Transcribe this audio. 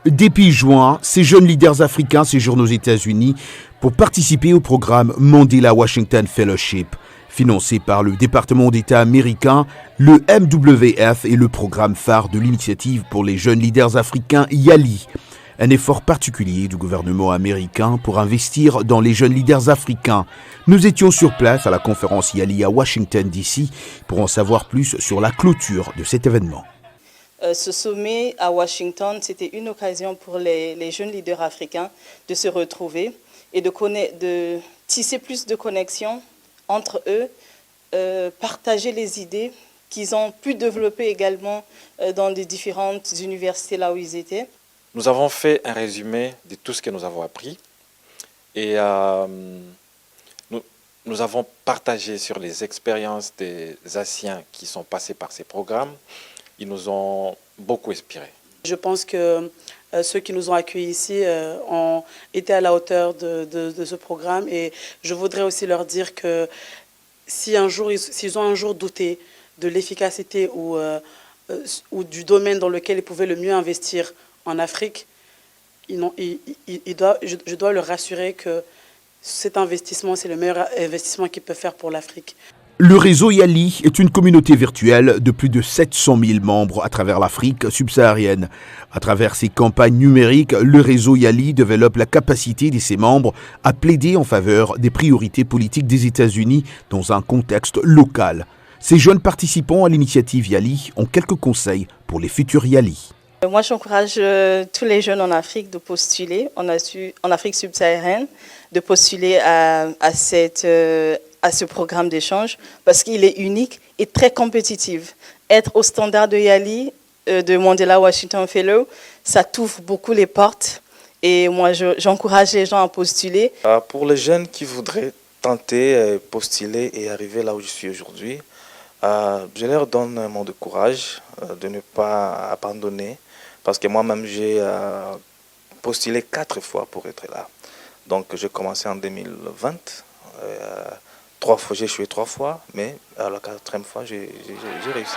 Depuis juin, ces jeunes leaders africains séjournent aux États-Unis pour participer au programme Mandela Washington Fellowship, financé par le département d'État américain, le MWF et le programme phare de l'initiative pour les jeunes leaders africains YALI, un effort particulier du gouvernement américain pour investir dans les jeunes leaders africains. Nous étions sur place à la conférence YALI à Washington, D.C. pour en savoir plus sur la clôture de cet événement. Ce sommet à Washington, c'était une occasion pour les jeunes leaders africains de se retrouver et de tisser plus de connexions entre eux, partager les idées qu'ils ont pu développer également dans les différentes universités là où ils étaient. Nous avons fait un résumé de tout ce que nous avons appris et nous avons partagé sur les expériences des Asiens qui sont passés par ces programmes. Ils nous ont beaucoup inspirés. Je pense que ceux qui nous ont accueillis ici ont été à la hauteur de ce programme et je voudrais aussi leur dire que s'ils ont un jour douté de l'efficacité ou du domaine dans lequel ils pouvaient le mieux investir en Afrique, je dois leur rassurer que cet investissement, c'est le meilleur investissement qu'ils peuvent faire pour l'Afrique. Le réseau YALI est une communauté virtuelle de plus de 700 000 membres à travers l'Afrique subsaharienne. À travers ses campagnes numériques, le réseau YALI développe la capacité de ses membres à plaider en faveur des priorités politiques des États-Unis dans un contexte local. Ces jeunes participants à l'initiative YALI ont quelques conseils pour les futurs YALI. Moi, j'encourage tous les jeunes en Afrique de postuler, en Afrique subsaharienne, de postuler à ce programme d'échange parce qu'il est unique et très compétitif. Être au standard de YALI, de Mandela Washington Fellow, ça t'ouvre beaucoup les portes et moi j'encourage les gens à postuler. Pour les jeunes qui voudraient tenter, postuler et arriver là où je suis aujourd'hui, je leur donne un mot de courage, de ne pas abandonner parce que moi-même j'ai postulé 4 fois pour être là. Donc j'ai commencé en 2020. 3 fois, j'ai échoué 3 fois, mais à la 4e fois, j'ai réussi.